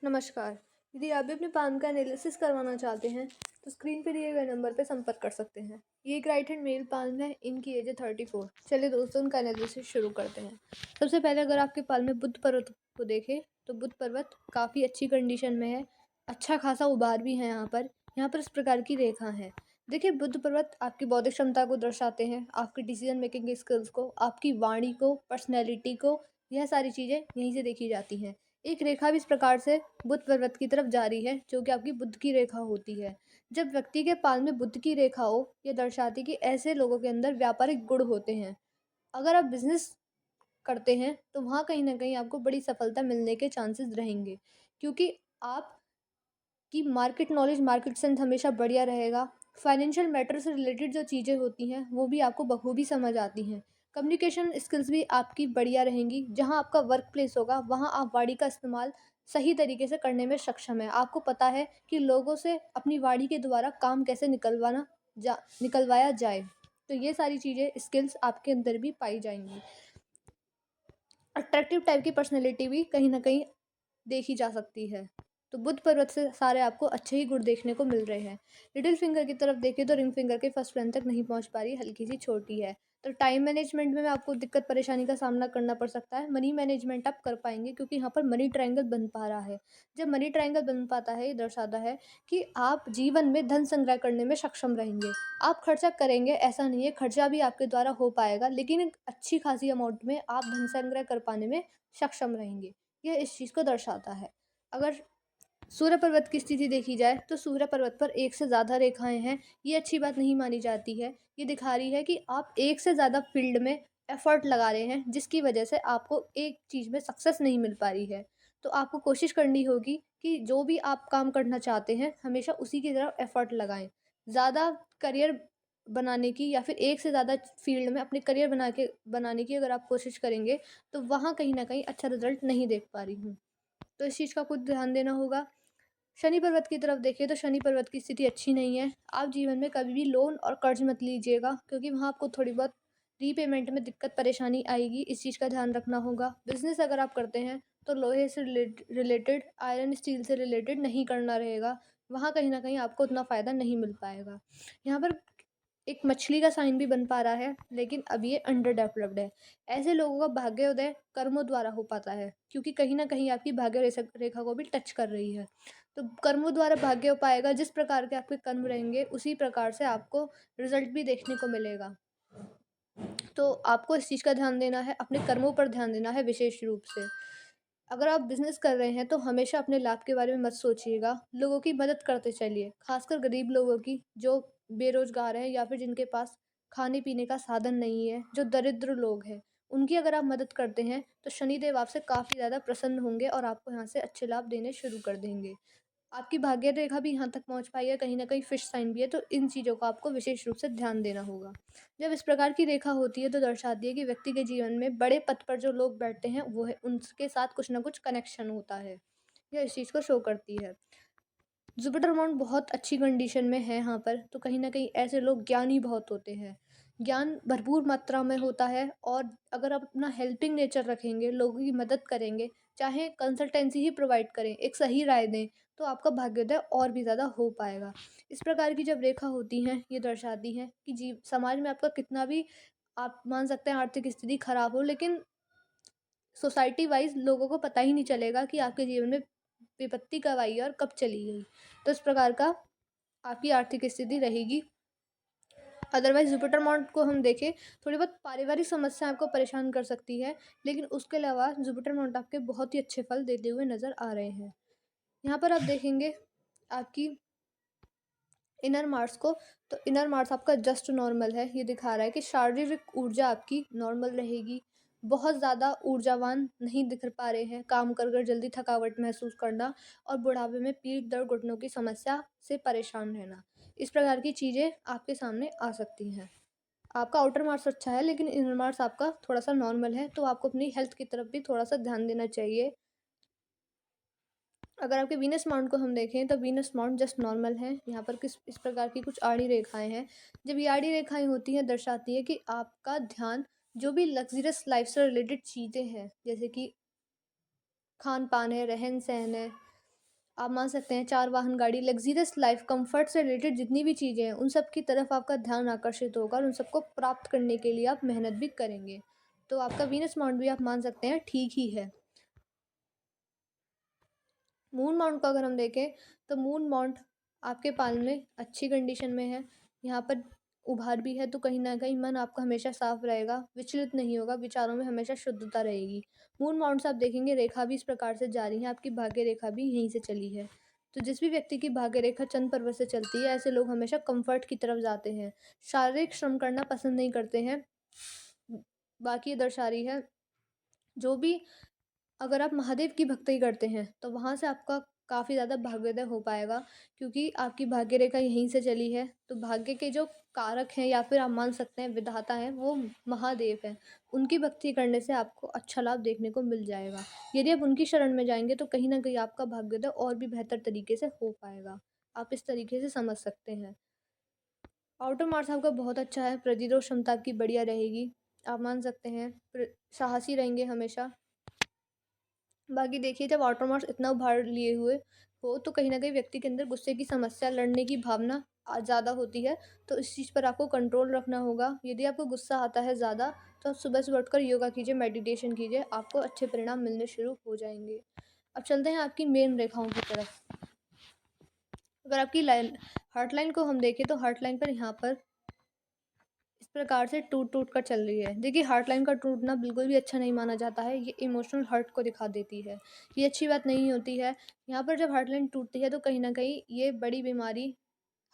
नमस्कार। यदि आप भी अपने पान का एनालिसिस करवाना चाहते हैं, तो स्क्रीन पे दिए गए नंबर पे संपर्क कर सकते हैं। ये एक राइट हैंड मेल पाल्म है, इनकी एज है 34। चलिए दोस्तों, उनका एनालिसिस शुरू करते हैं। सबसे पहले अगर आपके पाल में बुध पर्वत को देखें, तो बुध पर्वत काफ़ी अच्छी कंडीशन में है, अच्छा खासा उभार भी है यहाँ पर इस प्रकार की रेखा है। देखिए, बुध पर्वत आपकी बौद्धिक क्षमता को दर्शाते हैं, आपकी डिसीजन मेकिंग स्किल्स को, आपकी वाणी को, पर्सनैलिटी को, यह सारी चीज़ें यहीं से देखी जाती हैं। एक रेखा भी इस प्रकार से बुध पर्वत की तरफ जा रही है, जो कि आपकी बुध की रेखा होती है। जब व्यक्ति के पाल में बुध की रेखा हो, यह दर्शाती है कि ऐसे लोगों के अंदर व्यापारिक गुण होते हैं। अगर आप बिजनेस करते हैं, तो वहाँ कहीं न कहीं आपको बड़ी सफलता मिलने के चांसेस रहेंगे, क्योंकि आपकी मार्केट नॉलेज, मार्केट सेंस हमेशा बढ़िया रहेगा। फाइनेंशियल मैटर से रिलेटेड जो चीज़ें होती हैं, वो भी आपको बखूबी समझ आती हैं। कम्युनिकेशन स्किल्स भी आपकी बढ़िया रहेंगी। जहाँ आपका वर्क प्लेस होगा, वहाँ आप वाणी का इस्तेमाल सही तरीके से करने में सक्षम हैं। आपको पता है कि लोगों से अपनी वाणी के द्वारा काम कैसे निकलवाया जाए। तो ये सारी चीज़ें, स्किल्स आपके अंदर भी पाई जाएँगी। अट्रैक्टिव टाइप की पर्सनैलिटी भी कहीं न कहीं देखी जा सकती है। तो बुध पर्वत से सारे आपको अच्छे ही गुण देखने को मिल रहे हैं। लिटिल फिंगर की तरफ देखें, तो रिंग फिंगर के फर्स्ट फ्रेंड तक नहीं पहुंच पा रही, हल्की सी छोटी है। तो टाइम मैनेजमेंट में आपको दिक्कत परेशानी का सामना करना पड़ सकता है। मनी मैनेजमेंट आप कर पाएंगे, क्योंकि यहाँ पर मनी ट्रायंगल बन पा रहा है। जब मनी ट्रायंगल बन पाता है, ये दर्शाता है कि आप जीवन में धन संग्रह करने में सक्षम रहेंगे। आप खर्चा करेंगे ऐसा नहीं है, खर्चा भी आपके द्वारा हो पाएगा, लेकिन एक अच्छी खासी अमाउंट में आप धन संग्रह कर पाने में सक्षम रहेंगे। यह इस चीज़ को दर्शाता है। अगर सूर्य पर्वत की स्थिति देखी जाए, तो सूर्य पर्वत पर एक से ज़्यादा रेखाएं हैं। ये अच्छी बात नहीं मानी जाती है। ये दिखा रही है कि आप एक से ज़्यादा फील्ड में एफर्ट लगा रहे हैं, जिसकी वजह से आपको एक चीज़ में सक्सेस नहीं मिल पा रही है। तो आपको कोशिश करनी होगी कि जो भी आप काम करना चाहते हैं, हमेशा उसी की तरफ एफर्ट लगाएं। ज़्यादा करियर बनाने की, या फिर एक से ज़्यादा फील्ड में अपने करियर बनाने की अगर आप कोशिश करेंगे, तो वहाँ कहीं ना कहीं अच्छा रिजल्ट नहीं देख पा रही हूँ। तो इस चीज़ का कुछ ध्यान देना होगा। शनि पर्वत की तरफ देखिए, तो शनि पर्वत की स्थिति अच्छी नहीं है। आप जीवन में कभी भी लोन और कर्ज मत लीजिएगा, क्योंकि वहाँ आपको थोड़ी बहुत रीपेमेंट में दिक्कत परेशानी आएगी। इस चीज़ का ध्यान रखना होगा। बिजनेस अगर आप करते हैं, तो लोहे से रिलेटेड, आयरन स्टील से रिलेटेड नहीं करना रहेगा। वहाँ कहीं ना कहीं आपको उतना फ़ायदा नहीं मिल पाएगा। यहाँ पर एक मछली का साइन भी बन पा रहा है, लेकिन अब ये अंडर डेवलप्ड है। ऐसे लोगों का भाग्योदय कर्मों द्वारा हो पाता है, क्योंकि कहीं ना कहीं आपकी भाग्य रेखा को भी टच कर रही है। तो कर्मों द्वारा भाग्य हो पाएगा। जिस प्रकार के आपके कर्म रहेंगे, उसी प्रकार से आपको रिजल्ट भी देखने को मिलेगा। तो आपको इस चीज़ का ध्यान देना है, अपने कर्मों पर ध्यान देना है विशेष रूप से। अगर आप बिज़नेस कर रहे हैं, तो हमेशा अपने लाभ के बारे में मत सोचिएगा, लोगों की मदद करते चलिए, खासकर गरीब लोगों की, जो बेरोज़गार हैं या फिर जिनके पास खाने-पीने का साधन नहीं है, जो दरिद्र लोग हैं। उनकी अगर आप मदद करते हैं, तो शनिदेव आपसे काफ़ी ज़्यादा प्रसन्न होंगे और आपको यहाँ से अच्छे लाभ देने शुरू कर देंगे। आपकी भाग्य रेखा भी यहाँ तक पहुँच पाई है, कहीं न कहीं फिश साइन भी है, तो इन चीज़ों का आपको विशेष रूप से ध्यान देना होगा। जब इस प्रकार की रेखा होती है, तो दर्शाती है कि व्यक्ति के जीवन में बड़े पद पर जो लोग बैठते हैं, वो है उनके साथ कुछ न कुछ कनेक्शन होता है। यह इस चीज़ को शो करती है। जुपिटर माउंट बहुत अच्छी कंडीशन में है यहाँ पर, तो कहीं न कहीं ऐसे लोग ज्ञानी बहुत होते हैं। ज्ञान भरपूर मात्रा में होता है, और अगर आप अपना हेल्पिंग नेचर रखेंगे, लोगों की मदद करेंगे, चाहे कंसल्टेंसी ही प्रोवाइड करें, एक सही राय दें, तो आपका भाग्योदय और भी ज़्यादा हो पाएगा। इस प्रकार की जब रेखा होती हैं, ये दर्शाती हैं कि समाज में आपका कितना भी, आप मान सकते हैं, आर्थिक स्थिति खराब हो, लेकिन सोसाइटी वाइज़ लोगों को पता ही नहीं चलेगा कि आपके जीवन में विपत्ति कब आई है और कब चली गई। तो इस प्रकार का आपकी आर्थिक स्थिति रहेगी। अदरवाइज़ जुपिटर माउंट को हम देखें, थोड़ी बहुत पारिवारिक समस्या आपको परेशान कर सकती है, लेकिन उसके अलावा जुपिटर माउंट आपके बहुत ही अच्छे फल देते हुए नज़र आ रहे हैं। यहाँ पर आप देखेंगे आपकी इनर मार्स को, तो इनर मार्स आपका जस्ट नॉर्मल है। ये दिखा रहा है कि शारीरिक ऊर्जा आपकी नॉर्मल रहेगी। बहुत ज़्यादा ऊर्जावान नहीं दिख पा रहे हैं, काम कर कर जल्दी थकावट महसूस करना, और बुढ़ापे में पीठ दर्द, घुटनों की समस्या से परेशान रहना, इस प्रकार की चीज़ें आपके सामने आ सकती हैं। आपका आउटर मार्क्स अच्छा है, लेकिन इनर मार्क्स आपका थोड़ा सा नॉर्मल है, तो आपको अपनी हेल्थ की तरफ भी थोड़ा सा ध्यान देना चाहिए। अगर आपके वीनस माउंट को हम देखें, तो वीनस माउंट जस्ट नॉर्मल है। यहाँ पर किस इस प्रकार की कुछ आड़ी रेखाएं हैं। जब ये आड़ी रेखाएं होती हैं, दर्शाती है कि आपका ध्यान जो भी लग्जरियस लाइफ से रिलेटेड चीज़ें हैं, जैसे कि खान पान है, रहन सहन है, आप मान सकते हैं 4 वाहन गाड़ी, लग्ज़रियस लाइफ़, कम्फ़र्ट से रिलेटेड जितनी भी चीज़ें हैं, उन सब की तरफ आपका ध्यान आकर्षित होगा और उन सबको प्राप्त करने के लिए आप मेहनत भी करेंगे। तो आपका वीनस माउंट भी आप मान सकते हैं ठीक ही है। मून माउंट को अगर हम देखें तो मून माउंट आपके पाल में अच्छी कंडीशन में है। यहाँ पर उभार भी है, तो कहीं न कहीं मन आपका हमेशा साफ रहेगा, विचलित नहीं होगा, विचारों में हमेशा शुद्धता रहेगी। मून माउंट से आप देखेंगे रेखा भी इस प्रकार से जा रही है, आपकी भाग्य रेखा भी यहीं से चली है। तो जिस भी व्यक्ति की भाग्य रेखा चंद्र पर्वत से चलती है, ऐसे लोग हमेशा कम्फ़र्ट की तरफ जाते हैं। शारीरिक श्रम करना पसंद नहीं करते हैं। बाकी ये दर्शा रही है, जो भी अगर आप महादेव की भक्ति करते हैं, तो वहाँ से आपका काफ़ी ज़्यादा भाग्योदय हो पाएगा, क्योंकि आपकी भाग्य रेखा यहीं से चली है। तो भाग्य के जो कारक हैं या फिर आप मान सकते हैं विधाता हैं, वो महादेव हैं। उनकी भक्ति करने से आपको अच्छा लाभ देखने को मिल जाएगा। यदि आप उनकी शरण में जाएँगे तो कहीं न कहीं आपका भाग्योदय और भी बेहतर तरीके से हो पाएगा। आप इस तरीके से समझ सकते हैं। आउटर मार्क्स आपका बहुत अच्छा है, प्रतिरोध क्षमता आपकी बढ़िया रहेगी। आप मान सकते हैं साहसी रहेंगे हमेशा। बाकी देखिए, जब आउटर मार्क्स इतना उभार लिए हुए हो तो कहीं न कहीं व्यक्ति के अंदर गुस्से की समस्या, लड़ने की भावना ज़्यादा होती है, तो इस चीज़ पर आपको कंट्रोल रखना होगा। यदि आपको गुस्सा आता है ज़्यादा, तो आप सुबह-सुबह उठकर योगा कीजिए, मेडिटेशन कीजिए, आपको अच्छे परिणाम मिलने शुरू हो जाएँगे। अब चलते हैं आपकी मेन रेखाओं की तरफ। अगर आपकी लाइन हार्ट लाइन को हम देखें तो हार्ट लाइन पर यहाँ पर इस प्रकार से टूट-टूट कर चल रही है। देखिए, हार्ट लाइन का टूटना बिल्कुल भी अच्छा नहीं माना जाता है, ये इमोशनल हर्ट को दिखा देती है। ये अच्छी बात नहीं होती है। यहाँ पर जब हार्ट लाइन टूटती है तो कहीं न कहीं ये बड़ी बीमारी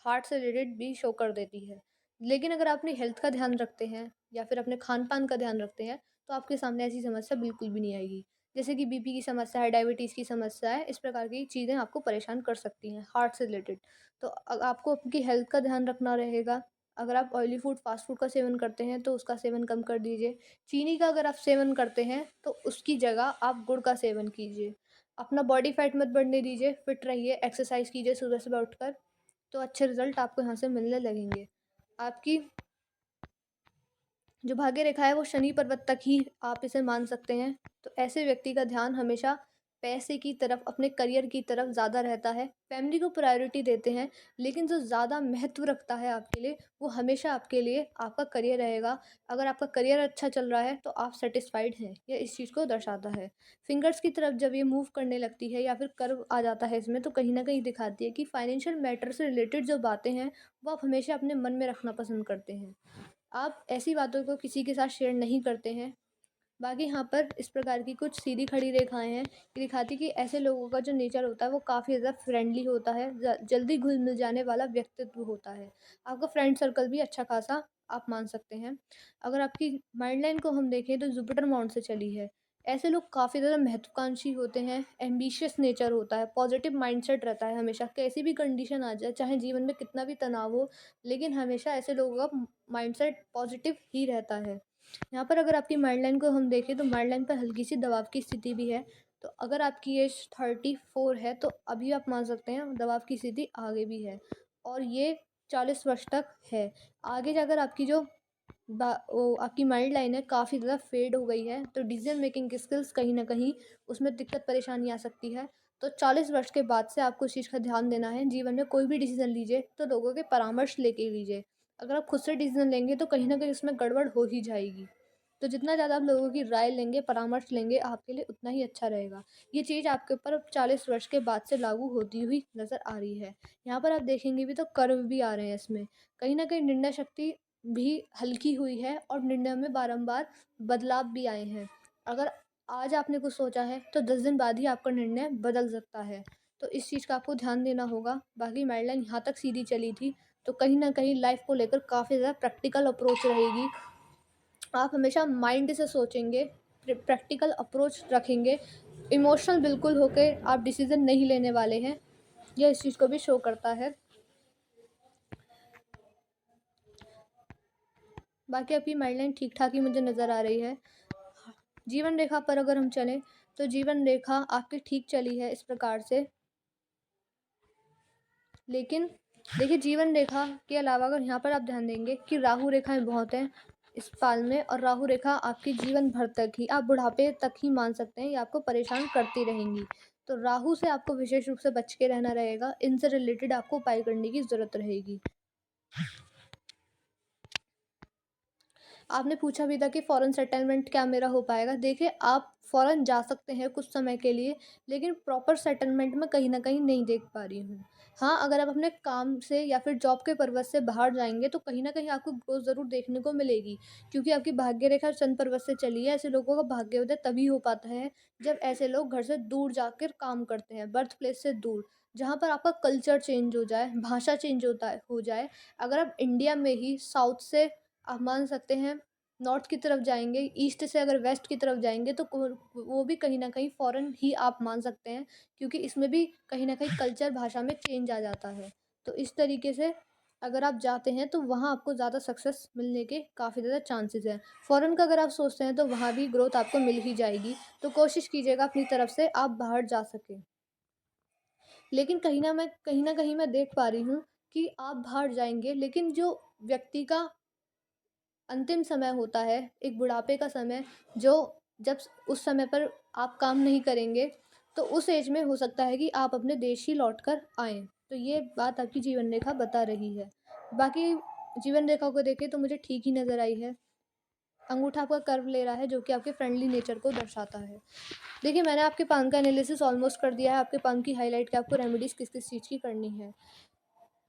हार्ट से रिलेटेड भी शो कर देती है। लेकिन अगर आप अपनी हेल्थ का ध्यान रखते हैं या फिर अपने खान-पान का ध्यान रखते हैं, तो आपके सामने ऐसी समस्या बिल्कुल भी नहीं आएगी। जैसे कि बीपी की समस्या है, डायबिटीज़ की समस्या है, इस प्रकार की चीज़ें आपको परेशान कर सकती हैं हार्ट से रिलेटेड। तो आपको आपकी हेल्थ का ध्यान रखना रहेगा। अगर आप ऑयली फूड, फ़ास्ट फूड का सेवन करते हैं, तो उसका सेवन कम कर दीजिए। चीनी का अगर आप सेवन करते हैं, तो उसकी जगह आप गुड़ का सेवन कीजिए। अपना बॉडी फैट मत बढ़ने दीजिए, फिट रहिए, एक्सरसाइज़ कीजिए सुबह-सुबह उठकर। तो अच्छे रिज़ल्ट आपको यहाँ से मिलने लगेंगे। आपकी जो भाग्य रेखा है वो शनि पर्वत तक ही आप इसे मान सकते हैं। तो ऐसे व्यक्ति का ध्यान हमेशा पैसे की तरफ, अपने करियर की तरफ ज़्यादा रहता है। फैमिली को प्रायोरिटी देते हैं, लेकिन जो ज़्यादा महत्व रखता है आपके लिए, वो हमेशा आपके लिए आपका करियर रहेगा। अगर आपका करियर अच्छा चल रहा है तो आप सैटिस्फाइड हैं, ये इस चीज़ को दर्शाता है। फिंगर्स की तरफ जब ये मूव करने लगती है या फिर कर्व आ जाता है इसमें, तो कहीं न कहीं दिखाती है कि फाइनेंशियल मैटर से रिलेटेड जो बातें हैं, वो आप हमेशा अपने मन में रखना पसंद करते हैं। आप ऐसी बातों को किसी के साथ शेयर नहीं करते हैं। बाकी यहाँ पर इस प्रकार की कुछ सीधी खड़ी रेखाएँ हैं, ये दिखाती कि ऐसे लोगों का जो नेचर होता है वो काफ़ी ज़्यादा फ्रेंडली होता है, जल्दी घुल-मिल जाने वाला व्यक्तित्व होता है। आपका फ्रेंड सर्कल भी अच्छा खासा आप मान सकते हैं। अगर आपकी माइंड लाइन को हम देखें तो जुपिटर माउंट से चली है। ऐसे लोग काफ़ी ज़्यादा महत्वाकांक्षी होते हैं, एम्बिशियस नेचर होता है, पॉजिटिव माइंडसेट रहता है हमेशा, कैसी भी कंडीशन आ जाए, चाहे जीवन में कितना भी तनाव हो, लेकिन हमेशा ऐसे लोगों का माइंडसेट पॉजिटिव ही रहता है। यहाँ पर अगर आपकी माइंडलाइन को हम देखें तो माइंडलाइन पर हल्की-सी दबाव की स्थिति भी है। तो अगर आपकी एज 34 है तो अभी आप मान सकते हैं दबाव की स्थिति आगे भी है और ये 40 वर्ष तक है। आगे जाकर आपकी जो आपकी माइंड लाइन है काफ़ी ज़्यादा फेड हो गई है, तो डिसीज़न मेकिंग की स्किल्स कहीं न कहीं उसमें दिक्कत परेशानी आ सकती है। तो 40 वर्ष के बाद से आपको इस चीज़ का ध्यान देना है, जीवन में कोई भी डिसीज़न लीजिए तो लोगों के परामर्श लेके लीजिए। अगर आप खुद से डिसीज़न लेंगे तो कहीं न कहीं उसमें गड़बड़ हो ही जाएगी। तो जितना ज़्यादा आप लोगों की राय लेंगे, परामर्श लेंगे, आपके लिए उतना ही अच्छा रहेगा। ये चीज़ आपके ऊपर अब 40 वर्ष के बाद से लागू होती हुई नज़र आ रही है। यहाँ पर आप देखेंगे भी तो कर्व भी आ रहे हैं इसमें। कहीं न कहीं निर्णय शक्ति भी हल्की हुई है और निर्णय में बारंबार बदलाव भी आए हैं। अगर आज आपने कुछ सोचा है तो 10 दिन बाद ही आपका निर्णय बदल सकता है। तो इस चीज़ का आपको ध्यान देना होगा। बाकी गाइडलाइन यहाँ तक सीधी चली थी, तो कहीं न कहीं लाइफ़ को लेकर काफ़ी ज़्यादा प्रैक्टिकल अप्रोच रहेगी। आप हमेशा माइंड से सोचेंगे, प्रैक्टिकल अप्रोच रखेंगे, इमोशनल बिल्कुल होके आप डिसीज़न नहीं लेने वाले हैं। यह इस चीज़ को भी शो करता है। बाकी आपकी गाइडलाइन ठीक-ठाक ही मुझे नज़र आ रही है। जीवन रेखा पर अगर हम चलें, तो जीवन रेखा आपकी ठीक चली है इस प्रकार से। लेकिन देखिए, जीवन रेखा के अलावा अगर यहाँ पर आप ध्यान देंगे कि राहु रेखाएँ बहुत हैं इस पाल में और राहु रेखा आपके जीवन भर तक ही, आप बुढ़ापे तक ही मान सकते हैं, ये आपको परेशान करती रहेंगी। तो राहु से आपको विशेष रूप से बच के रहना रहेगा, इनसे रिलेटेड आपको उपाय करने की ज़रूरत रहेगी। आपने पूछा भी था कि फ़ॉरेन सेटलमेंट क्या मेरा हो पाएगा? देखिए, आप फ़ॉरेन जा सकते हैं कुछ समय के लिए, लेकिन प्रॉपर सेटलमेंट मैं कहीं न कहीं नहीं देख पा रही हूँ। हाँ, अगर आप अपने काम से या फिर जॉब के पर्पज़ से बाहर जाएँगे, तो कहीं न कहीं आपको ग्रोथ ज़रूर देखने को मिलेगी, क्योंकि आपकी भाग्य रेखा चंद्र पर्वत से चली है। ऐसे लोगों का भाग्योदय तभी हो पाता है, जब ऐसे लोग घर से दूर जाकर काम करते हैं, बर्थ प्लेस से दूर, जहाँ पर आपका कल्चर चेंज हो जाए, भाषा चेंज हो जाए। अगर आप इंडिया में ही साउथ से आप मान सकते हैं नॉर्थ की तरफ जाएँगे, ईस्ट से अगर वेस्ट की तरफ जाएँगे तो को वो भी कहीं न कहीं फ़ॉरेन ही आप मान सकते हैं, क्योंकि इसमें भी कहीं न कहीं कल्चर भाषा में चेंज आ जाता है। तो इस तरीके से अगर आप जाते हैं तो वहाँ आपको ज़्यादा सक्सेस मिलने के काफ़ी ज़्यादा चांसेस हैं। फ़ॉरेन का अगर आप सोचते हैं तो वहाँ भी ग्रोथ आपको मिल ही जाएगी, तो कोशिश कीजिएगा अपनी तरफ से आप बाहर जा सकें। लेकिन कहीं न कहीं मैं देख पा रही हूँ कि आप बाहर जाएँगे, लेकिन जो व्यक्ति का अंतिम समय होता है, एक बुढ़ापे का समय, जो जब उस समय पर आप काम नहीं करेंगे, तो उस एज में हो सकता है कि आप अपने देश ही लौट कर आएँ। तो ये बात आपकी जीवन रेखा बता रही है। बाकी जीवन रेखा को देखें तो मुझे ठीक ही नज़र आई है। अंगूठा आपका कर्व ले रहा है, जो कि आपके फ्रेंडली नेचर को दर्शाता है। देखिए, मैंने आपके पाम का एनालिसिस ऑलमोस्ट कर दिया है। आपके पाम की हाइलाइट कि आपको रेमेडीज़ किस-किस चीज़ की करनी है।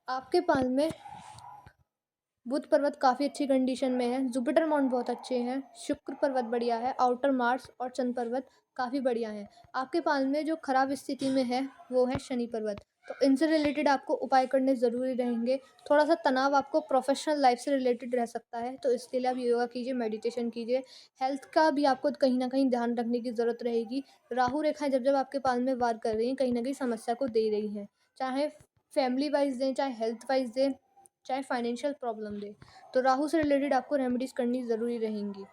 आपके पाम में बुध पर्वत काफ़ी अच्छी कंडीशन में है, जुपिटर माउंट बहुत अच्छे हैं, शुक्र पर्वत बढ़िया है, आउटर मार्स और चंद्र पर्वत काफ़ी बढ़िया हैं। आपके पाल में जो खराब स्थिति में है, वो है शनि पर्वत। तो इनसे रिलेटेड आपको उपाय करने ज़रूरी रहेंगे। थोड़ा-सा तनाव आपको प्रोफ़ेशनल लाइफ़ से रिलेटेड रह सकता है, तो इसके लिए आप योगा कीजिए, मेडिटेशन कीजिए। हेल्थ का भी आपको कहीं न कहीं ध्यान रखने की ज़रूरत रहेगी। राहु रेखाएँ जब-जब आपके पाल में वार कर रही हैं, कहीं न कहीं समस्या को दे रही हैं। चाहे फैमिली वाइज़ दें, चाहे हेल्थ वाइज़ दें, चाहे फाइनेंशियल प्रॉब्लम दे, तो राहु से रिलेटेड आपको रेमेडीज़ करनी ज़रूरी रहेंगी।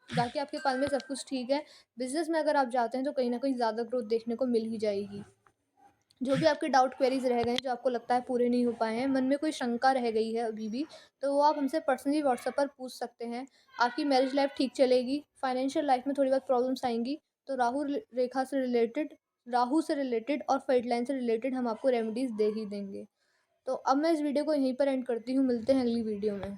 बाकी आपके पास में सब कुछ ठीक है। बिज़नेस में अगर आप जाते हैं तो कहीं न कहीं ज़्यादा ग्रोथ देखने को मिल ही जाएगी। जो भी आपके डाउट क्वेरीज़ रह गए हैं, जो आपको लगता है पूरे नहीं हो पाए हैं, मन में कोई शंका रह गई है अभी भी, तो वो आप हमसे पर्सनली व्हाट्सएप पर पूछ सकते हैं। आपकी मैरिज लाइफ़ ठीक चलेगी, फाइनेंशियल लाइफ़ में थोड़ी बहुत प्रॉब्लम्स आएँगी, तो राहु से रिलेटेड और फेट लाइन से रिलेटेड हम आपको रेमेडीज़ दे ही देंगे। तो अब मैं इस वीडियो को यहीं पर एंड करती हूँ, मिलते हैं अगली वीडियो में।